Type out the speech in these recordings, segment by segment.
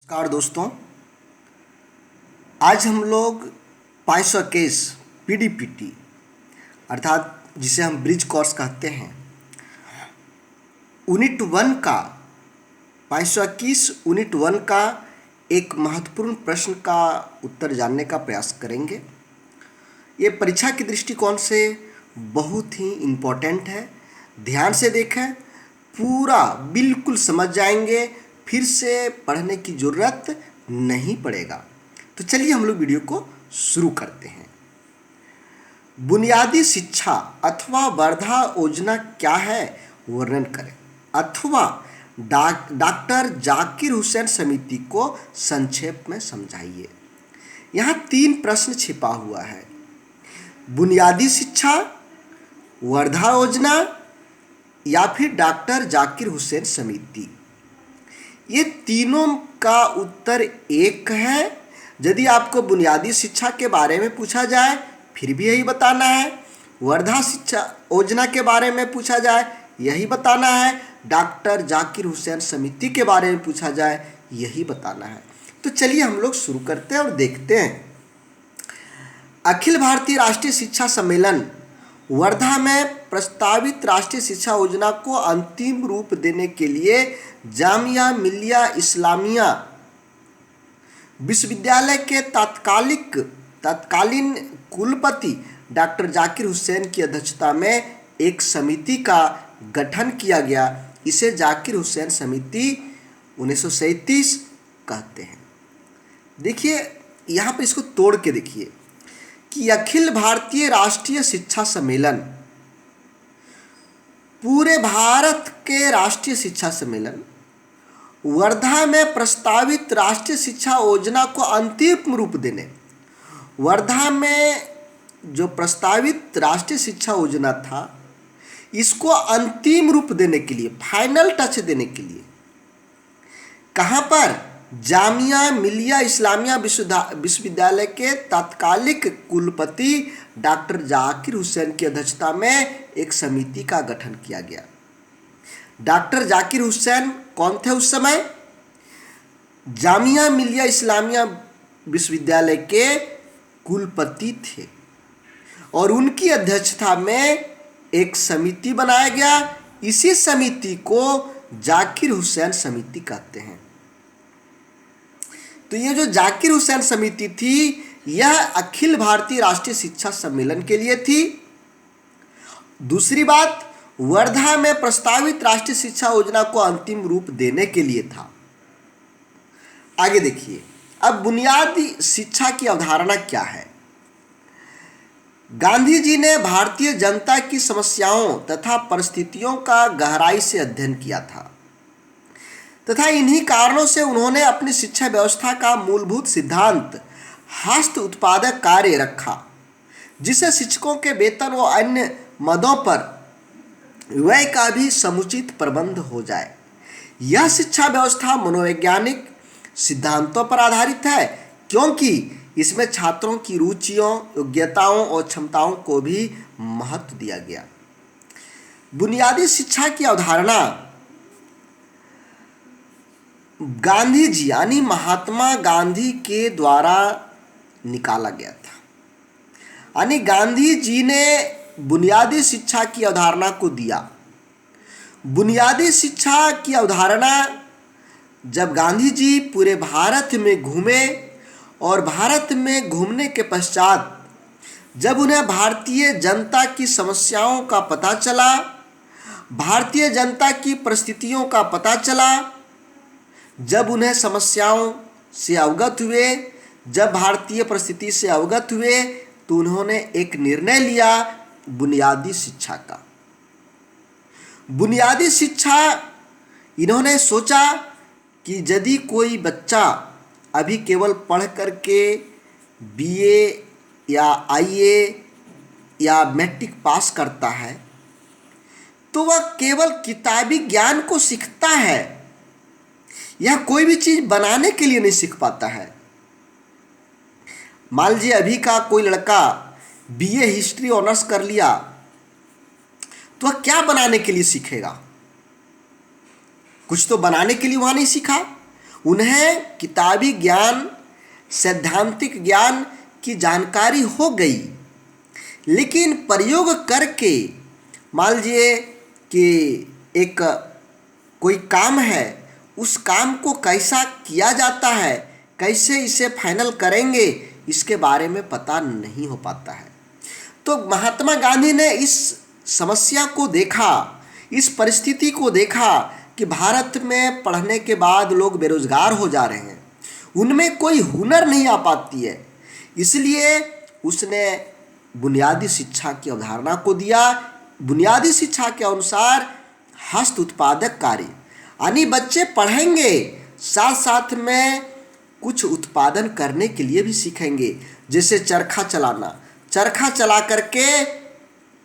नमस्कार दोस्तों। आज हम लोग 521 पीडीपीटी अर्थात जिसे हम ब्रिज कोर्स कहते हैं, यूनिट 1 का 521 यूनिट 1 का एक महत्वपूर्ण प्रश्न का उत्तर जानने का प्रयास करेंगे। ये परीक्षा के दृष्टिकोण से बहुत ही इम्पोर्टेंट है। ध्यान से देखें, पूरा बिल्कुल समझ जाएंगे, फिर से पढ़ने की ज़रूरत नहीं पड़ेगा। तो चलिए हम लोग वीडियो को शुरू करते हैं। बुनियादी शिक्षा अथवा वर्धा योजना क्या है, वर्णन करें, अथवा डॉक्टर जाकिर हुसैन समिति को संक्षेप में समझाइए। यहाँ 3 प्रश्न छिपा हुआ है। बुनियादी शिक्षा, वर्धा योजना या फिर डॉक्टर जाकिर हुसैन समिति। ये तीनों का उत्तर एक है। यदि आपको बुनियादी शिक्षा के बारे में पूछा जाए फिर भी यही बताना है, वर्धा शिक्षा योजना के बारे में पूछा जाए यही बताना है, डॉक्टर जाकिर हुसैन समिति के बारे में पूछा जाए यही बताना है। तो चलिए हम लोग शुरू करते हैं और देखते हैं। अखिल भारतीय राष्ट्रीय शिक्षा सम्मेलन वर्धा में प्रस्तावित राष्ट्रीय शिक्षा योजना को अंतिम रूप देने के लिए जामिया मिलिया इस्लामिया विश्वविद्यालय के तत्कालीन कुलपति डॉक्टर जाकिर हुसैन की अध्यक्षता में एक समिति का गठन किया गया। इसे जाकिर हुसैन समिति 1937 कहते हैं। देखिए यहाँ पर इसको तोड़ के देखिए कि अखिल भारतीय राष्ट्रीय शिक्षा सम्मेलन पूरे भारत के राष्ट्रीय शिक्षा सम्मेलन वर्धा में प्रस्तावित राष्ट्रीय शिक्षा योजना को अंतिम रूप देने, वर्धा में जो प्रस्तावित राष्ट्रीय शिक्षा योजना था इसको अंतिम रूप देने के लिए, फाइनल टच देने के लिए कहाँ पर, जामिया मिलिया इस्लामिया विश्वविद्यालय के तत्कालिक कुलपति डॉक्टर जाकिर हुसैन की अध्यक्षता में एक समिति का गठन किया गया। डॉक्टर जाकिर हुसैन कौन थे उस समय? जामिया मिलिया इस्लामिया विश्वविद्यालय के कुलपति थे और उनकी अध्यक्षता में एक समिति बनाया गया। इसी समिति को जाकिर हुसैन समिति कहते हैं। तो ये जो जाकिर हुसैन समिति थी यह अखिल भारतीय राष्ट्रीय शिक्षा सम्मेलन के लिए थी। दूसरी बात, वर्धा में प्रस्तावित राष्ट्रीय शिक्षा योजना को अंतिम रूप देने के लिए था। आगे देखिए, अब बुनियादी शिक्षा की अवधारणा क्या है। गांधी जी ने भारतीय जनता की समस्याओं तथा परिस्थितियों का गहराई से अध्ययन किया था तथा इन्हीं कारणों से उन्होंने अपनी शिक्षा व्यवस्था का मूलभूत सिद्धांत हस्त उत्पादक कार्य रखा, जिससे शिक्षकों के वेतन व अन्य मदों पर व्यय का भी समुचित प्रबंध हो जाए। यह शिक्षा व्यवस्था मनोवैज्ञानिक सिद्धांतों पर आधारित है, क्योंकि इसमें छात्रों की रुचियों, योग्यताओं और क्षमताओं को भी महत्व दिया गया। बुनियादी शिक्षा की अवधारणा गांधी जी यानी महात्मा गांधी के द्वारा निकाला गया था। यानी गांधी जी ने बुनियादी शिक्षा की अवधारणा को दिया। बुनियादी शिक्षा की अवधारणा जब गांधी जी पूरे भारत में घूमे और भारत में घूमने के पश्चात जब उन्हें भारतीय जनता की समस्याओं का पता चला, भारतीय जनता की परिस्थितियों का पता चला, जब उन्हें समस्याओं से अवगत हुए, जब भारतीय परिस्थिति से अवगत हुए, तो उन्होंने एक निर्णय लिया बुनियादी शिक्षा का। बुनियादी शिक्षा इन्होंने सोचा कि यदि कोई बच्चा अभी केवल पढ़ करके बीए या आईए या मैट्रिक पास करता है तो वह केवल किताबी ज्ञान को सीखता है, यह कोई भी चीज़ बनाने के लिए नहीं सीख पाता है। मान लीजिए अभी का कोई लड़का बीए हिस्ट्री ऑनर्स कर लिया तो वह क्या बनाने के लिए सीखेगा? कुछ तो बनाने के लिए वहाँ नहीं सीखा, उन्हें किताबी ज्ञान, सैद्धांतिक ज्ञान की जानकारी हो गई, लेकिन प्रयोग करके मान लीजिए कि एक कोई काम है, उस काम को कैसा किया जाता है, कैसे इसे फाइनल करेंगे, इसके बारे में पता नहीं हो पाता है। तो महात्मा गांधी ने इस समस्या को देखा, इस परिस्थिति को देखा कि भारत में पढ़ने के बाद लोग बेरोजगार हो जा रहे हैं, उनमें कोई हुनर नहीं आ पाती है। इसलिए उसने बुनियादी शिक्षा की अवधारणा को दिया। बुनियादी शिक्षा के अनुसार हस्त उत्पादक कार्य, यानी बच्चे पढ़ेंगे, साथ साथ में कुछ उत्पादन करने के लिए भी सीखेंगे, जैसे चरखा चलाना। चरखा चला करके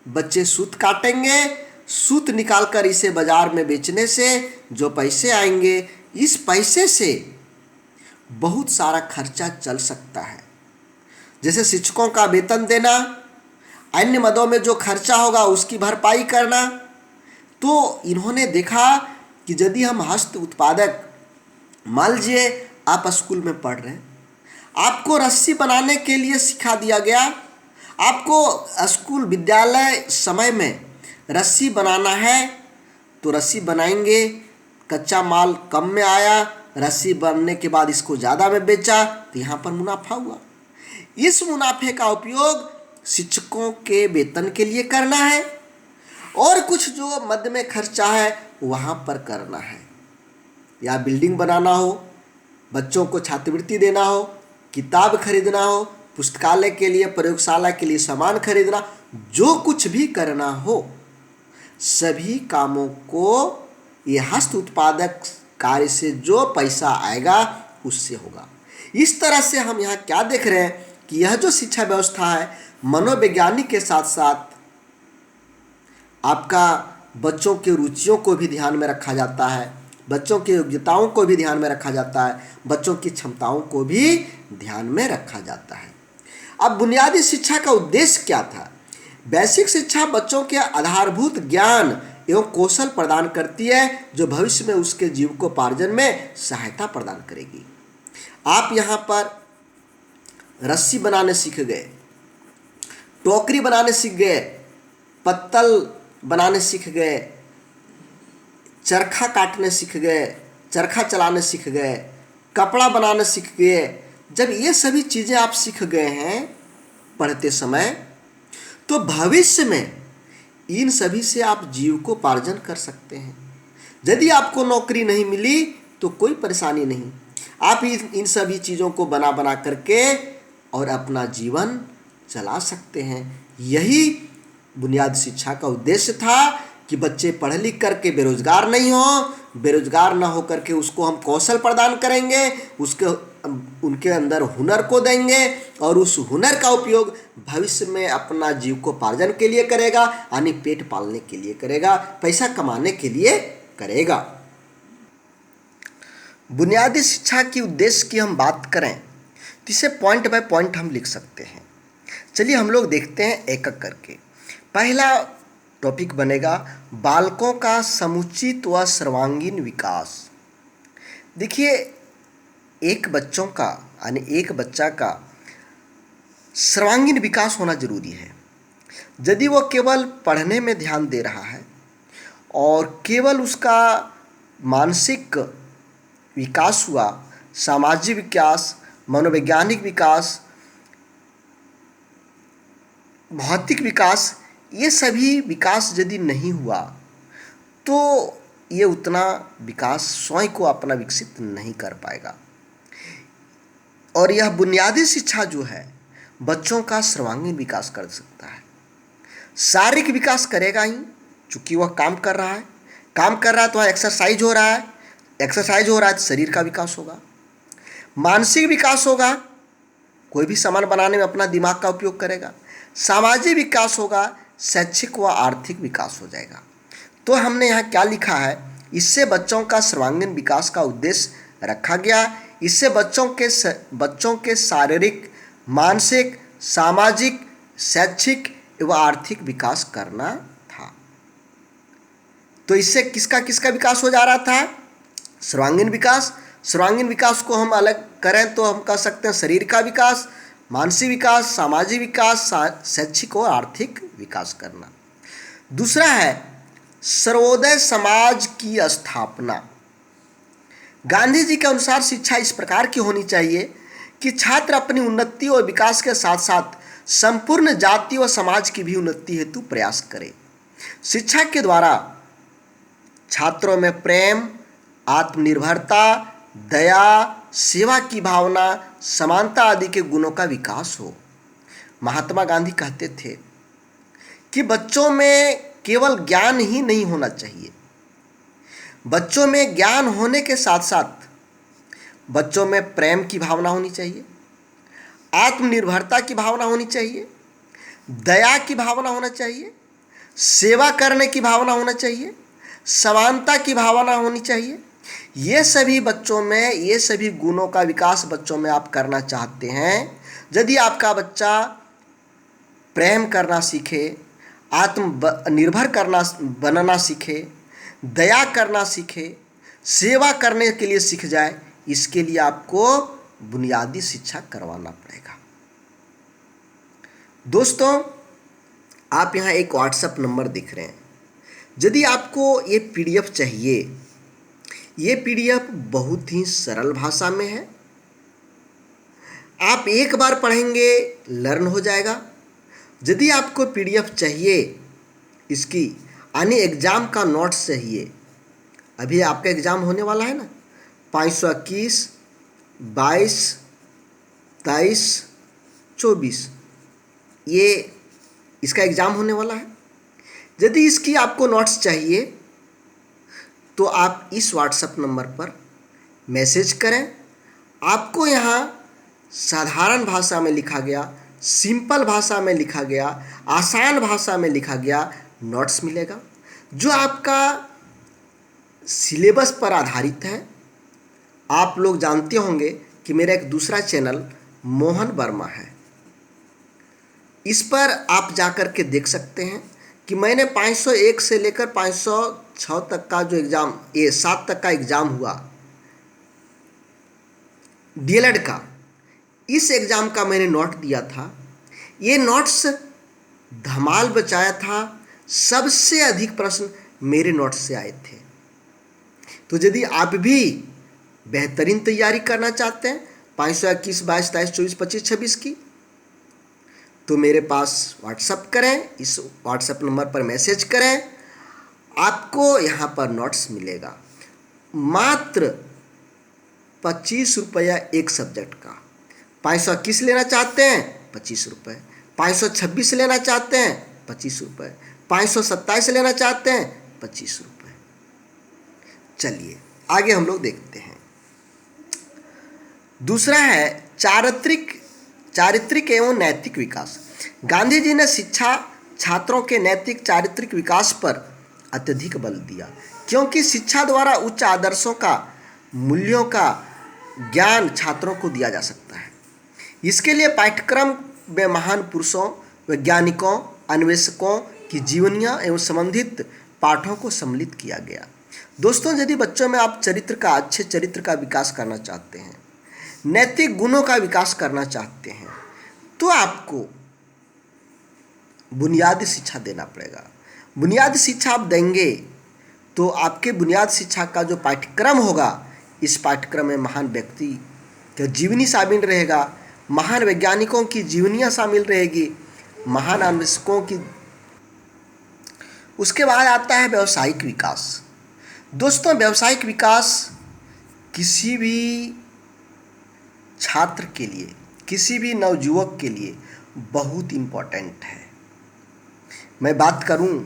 बच्चे सूत काटेंगे, सूत निकालकर इसे बाजार में बेचने से जो पैसे आएंगे, इस पैसे से बहुत सारा खर्चा चल सकता है, जैसे शिक्षकों का वेतन देना, अन्य मदों में जो खर्चा होगा उसकी भरपाई करना। तो इन्होंने देखा कि यदि हम हस्त उत्पादक, मान लीजिए आप स्कूल में पढ़ रहे हैं, आपको रस्सी बनाने के लिए सिखा दिया गया, आपको स्कूल विद्यालय समय में रस्सी बनाना है, तो रस्सी बनाएंगे, कच्चा माल कम में आया, रस्सी बनने के बाद इसको ज़्यादा में बेचा, तो यहाँ पर मुनाफा हुआ। इस मुनाफे का उपयोग शिक्षकों के वेतन के लिए करना है, और कुछ जो मद में खर्चा है वहाँ पर करना है, या बिल्डिंग बनाना हो, बच्चों को छात्रवृत्ति देना हो, किताब खरीदना हो, पुस्तकालय के लिए, प्रयोगशाला के लिए सामान खरीदना, जो कुछ भी करना हो, सभी कामों को ये हस्त उत्पादक कार्य से जो पैसा आएगा उससे होगा। इस तरह से हम यहाँ क्या देख रहे हैं कि यह जो शिक्षा व्यवस्था है, मनोवैज्ञानिक के साथ साथ आपका बच्चों की रुचियों को भी ध्यान में रखा जाता है, बच्चों की योग्यताओं को भी ध्यान में रखा जाता है, बच्चों की क्षमताओं को भी ध्यान में रखा जाता है। अब बुनियादी शिक्षा का उद्देश्य क्या था? बेसिक शिक्षा बच्चों के आधारभूत ज्ञान एवं कौशल प्रदान करती है, जो भविष्य में उसके जीविकोपार्जन में सहायता प्रदान करेगी। आप यहाँ पर रस्सी बनाने सीख गए, टोकरी बनाने सीख गए, पत्तल बनाने सीख गए, चरखा काटने सीख गए, चरखा चलाने सीख गए, कपड़ा बनाने सीख गए। जब ये सभी चीज़ें आप सीख गए हैं पढ़ते समय, तो भविष्य में इन सभी से आप जीविकोपार्जन कर सकते हैं। यदि आपको नौकरी नहीं मिली तो कोई परेशानी नहीं, आप इन सभी चीज़ों को बना बना करके और अपना जीवन चला सकते हैं। यही बुनियादी शिक्षा का उद्देश्य था कि बच्चे पढ़ लिख करके बेरोजगार नहीं हो, बेरोजगार ना हो करके उसको हम कौशल प्रदान करेंगे, उनके अंदर हुनर को देंगे, और उस हुनर का उपयोग भविष्य में अपना जीविकोपार्जन के लिए करेगा, यानी पेट पालने के लिए करेगा, पैसा कमाने के लिए करेगा। बुनियादी शिक्षा की उद्देश्य की हम बात करें तो इसे पॉइंट बाय पॉइंट हम लिख सकते हैं। चलिए हम लोग देखते हैं एक एक करके। पहला टॉपिक बनेगा बालकों का समुचित व सर्वांगीण विकास। देखिए, एक बच्चों का यानी एक बच्चा का सर्वांगीण विकास होना जरूरी है। यदि वो केवल पढ़ने में ध्यान दे रहा है और केवल उसका मानसिक विकास हुआ, सामाजिक विकास, मनोवैज्ञानिक विकास, भौतिक विकास, ये सभी विकास यदि नहीं हुआ तो ये उतना विकास स्वयं को अपना विकसित नहीं कर पाएगा। और यह बुनियादी शिक्षा जो है बच्चों का सर्वांगीण विकास कर सकता है। शारीरिक विकास करेगा ही, चूँकि वह काम कर रहा है, तो वह एक्सरसाइज हो रहा है, तो शरीर का विकास होगा। मानसिक विकास होगा, कोई भी सामान बनाने में अपना दिमाग का उपयोग करेगा। सामाजिक विकास होगा, शैक्षिक व आर्थिक विकास हो जाएगा। तो हमने यहाँ क्या लिखा है, इससे बच्चों का सर्वांगीण विकास का उद्देश्य रखा गया। इससे बच्चों के शारीरिक, मानसिक, सामाजिक, शैक्षिक एवं आर्थिक विकास करना था। तो इससे किसका किसका विकास हो जा रहा था? सर्वांगीण विकास, सर्वांगीण विकास को हम अलग करें तो हम कह सकते हैं शरीर का विकास, मानसिक विकास, सामाजिक विकास, शैक्षिक और आर्थिक विकास करना। दूसरा है सर्वोदय समाज की स्थापना। गांधी जी के अनुसार शिक्षा इस प्रकार की होनी चाहिए कि छात्र अपनी उन्नति और विकास के साथ साथ संपूर्ण जाति व समाज की भी उन्नति हेतु प्रयास करे। शिक्षा के द्वारा छात्रों में प्रेम, आत्मनिर्भरता, दया, सेवा की भावना, समानता आदि के गुणों का विकास हो। महात्मा गांधी कहते थे कि बच्चों में केवल ज्ञान ही नहीं होना चाहिए, बच्चों में ज्ञान होने के साथ साथ बच्चों में प्रेम की भावना होनी चाहिए, आत्मनिर्भरता की भावना होनी चाहिए, दया की भावना होना चाहिए, सेवा करने की भावना होना चाहिए, समानता की भावना होनी चाहिए। ये सभी बच्चों में, ये सभी गुणों का विकास बच्चों में आप करना चाहते हैं, यदि आपका बच्चा प्रेम करना सीखे, आत्मनिर्भर करना बनना सीखे, दया करना सीखे, सेवा करने के लिए सीख जाए, इसके लिए आपको बुनियादी शिक्षा करवाना पड़ेगा। दोस्तों, आप यहाँ एक व्हाट्सएप नंबर देख रहे हैं। यदि आपको ये पीडीएफ चाहिए, ये पीडीएफ बहुत ही सरल भाषा में है, आप एक बार पढ़ेंगे लर्न हो जाएगा। यदि आपको पीडीएफ चाहिए इसकी यानी एग्ज़ाम का नोट्स चाहिए, अभी आपका एग्ज़ाम होने वाला है ना, 521, 22, 23, 24, ये इसका एग्ज़ाम होने वाला है। यदि इसकी आपको नोट्स चाहिए तो आप इस व्हाट्सएप नंबर पर मैसेज करें। आपको यहाँ साधारण भाषा में लिखा गया, सिंपल भाषा में लिखा गया, आसान भाषा में लिखा गया नोट्स मिलेगा, जो आपका सिलेबस पर आधारित है। आप लोग जानते होंगे कि मेरा एक दूसरा चैनल मोहन वर्मा है, इस पर आप जाकर के देख सकते हैं कि मैंने 501 से लेकर 506 तक का जो एग्ज़ाम, ये 7 तक का एग्ज़ाम हुआ डीएलएड का, इस एग्ज़ाम का मैंने नोट दिया था। ये नोट्स धमाल बचाया था, सबसे अधिक प्रश्न मेरे नोट्स से आए थे। तो यदि आप भी बेहतरीन तैयारी करना चाहते हैं 521, 22, 23, 24, 25, 26 की, तो मेरे पास व्हाट्सएप करें, इस व्हाट्सएप नंबर पर मैसेज करें, आपको यहाँ पर नोट्स मिलेगा। मात्र 25 रुपया एक सब्जेक्ट का। 521 लेना चाहते हैं 25 रुपये, 526 लेना चाहते हैं 25 रुपये, 527 लेना चाहते हैं 25 रुपये। चलिए आगे हम लोग देखते हैं। दूसरा है चारित्रिक एवं नैतिक विकास। गांधी जी ने शिक्षा छात्रों के नैतिक चारित्रिक विकास पर अत्यधिक बल दिया, क्योंकि शिक्षा द्वारा उच्च आदर्शों का, मूल्यों का ज्ञान छात्रों को दिया जा सकता है। इसके लिए पाठ्यक्रम में महान पुरुषों, वैज्ञानिकों, अन्वेषकों की जीवनियाँ एवं संबंधित पाठों को सम्मिलित किया गया। दोस्तों, यदि बच्चों में आप अच्छे चरित्र का विकास करना चाहते हैं, नैतिक गुणों का विकास करना चाहते हैं, तो आपको बुनियादी शिक्षा देना पड़ेगा। बुनियादी शिक्षा आप देंगे तो आपके बुनियादी शिक्षा का जो पाठ्यक्रम होगा, इस पाठ्यक्रम में महान व्यक्ति का जीवनी शामिल रहेगा, महान वैज्ञानिकों की जीवनियाँ शामिल रहेगी, महान अन्वेषकों की। उसके बाद आता है व्यावसायिक विकास। दोस्तों, व्यावसायिक विकास किसी भी छात्र के लिए, किसी भी नवयुवक के लिए बहुत इम्पोर्टेंट है। मैं बात करूं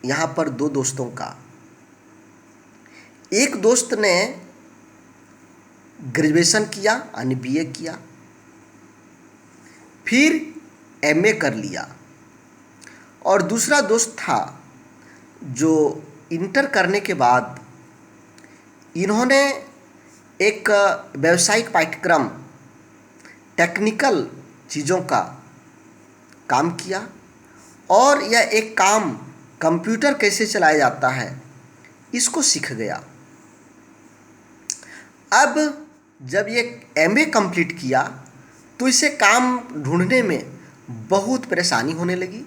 यहाँ पर दो दोस्तों का। एक दोस्त ने ग्रेजुएशन किया यानी बीए किया, फिर एमए कर लिया, और दूसरा दोस्त था जो इंटर करने के बाद इन्होंने एक व्यावसायिक पाठ्यक्रम, टेक्निकल चीज़ों का काम किया, और यह एक काम कंप्यूटर कैसे चलाया जाता है इसको सीख गया। अब जब ये एमए कंप्लीट किया तो इसे काम ढूंढने में बहुत परेशानी होने लगी।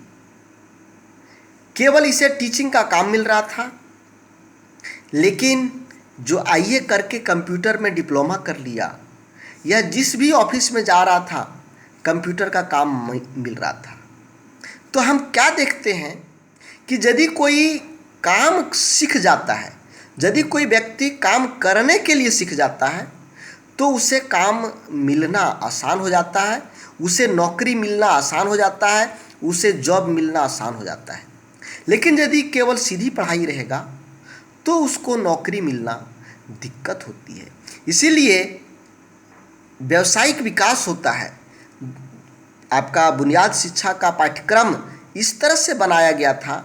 केवल इसे टीचिंग का काम मिल रहा था, लेकिन जो आईए करके कंप्यूटर में डिप्लोमा कर लिया, यह जिस भी ऑफिस में जा रहा था कंप्यूटर का काम मिल रहा था। तो हम क्या देखते हैं कि यदि कोई काम सीख जाता है, यदि कोई व्यक्ति काम करने के लिए सीख जाता है तो उसे काम मिलना आसान हो जाता है, उसे नौकरी मिलना आसान हो जाता है, उसे जॉब मिलना आसान हो जाता है। लेकिन यदि केवल सीधी पढ़ाई रहेगा तो उसको नौकरी मिलना दिक्कत होती है। इसीलिए व्यावसायिक विकास होता है। आपका बुनियाद शिक्षा का पाठ्यक्रम इस तरह से बनाया गया था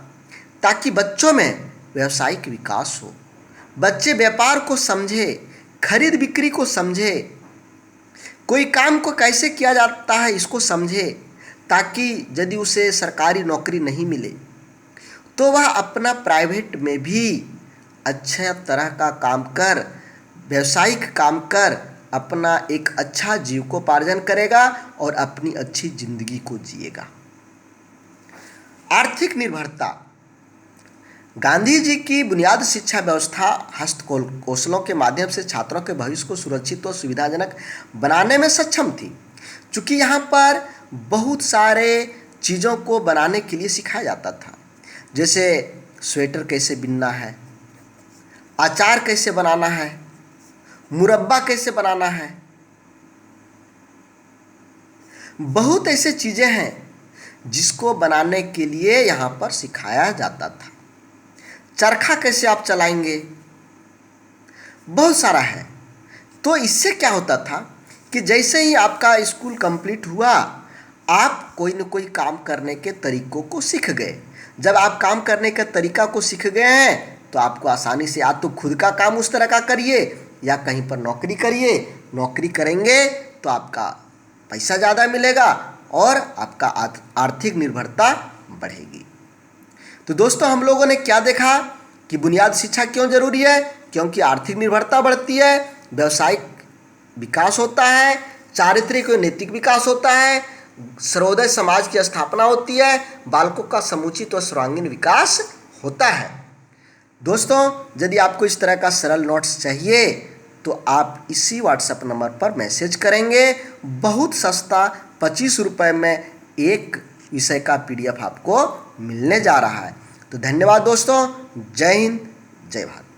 ताकि बच्चों में व्यावसायिक विकास हो, बच्चे व्यापार को समझे, खरीद बिक्री को समझे, कोई काम को कैसे किया जाता है इसको समझे, ताकि यदि उसे सरकारी नौकरी नहीं मिले तो वह अपना प्राइवेट में भी अच्छा तरह का काम कर, व्यावसायिक काम कर अपना एक अच्छा जीविकोपार्जन करेगा और अपनी अच्छी जिंदगी को जिएगा। आर्थिक निर्भरता। गांधी जी की बुनियाद शिक्षा व्यवस्था हस्तकौशलों के माध्यम से छात्रों के भविष्य को सुरक्षित और सुविधाजनक बनाने में सक्षम थी। चूँकि यहाँ पर बहुत सारे चीज़ों को बनाने के लिए सिखाया जाता था, जैसे स्वेटर कैसे बिनना है, अचार कैसे बनाना है, मुरब्बा कैसे बनाना है, बहुत ऐसे चीज़ें हैं जिसको बनाने के लिए यहाँ पर सिखाया जाता था। चरखा कैसे आप चलाएंगे, बहुत सारा है। तो इससे क्या होता था कि जैसे ही आपका स्कूल कंप्लीट हुआ, आप कोई न कोई काम करने के तरीकों को सीख गए। जब आप काम करने के तरीका को सीख गए हैं तो आपको आसानी से या तो खुद का काम उस तरह का करिए या कहीं पर नौकरी करिए। नौकरी करेंगे तो आपका पैसा ज़्यादा मिलेगा और आपका आर्थिक निर्भरता बढ़ेगी। तो दोस्तों, हम लोगों ने क्या देखा कि बुनियाद शिक्षा क्यों जरूरी है? क्योंकि आर्थिक निर्भरता बढ़ती है, व्यावसायिक विकास होता है, चारित्रिक और नैतिक विकास होता है, सर्वोदय समाज की स्थापना होती है, बालकों का समुचित और सर्वांगीण विकास होता है। दोस्तों, यदि आपको इस तरह का सरल नोट्स चाहिए तो आप इसी व्हाट्सएप नंबर पर मैसेज करेंगे। बहुत सस्ता 25 रुपये में एक विषय का PDF आपको मिलने जा रहा है। तो धन्यवाद दोस्तों। जय हिंद, जय भारत।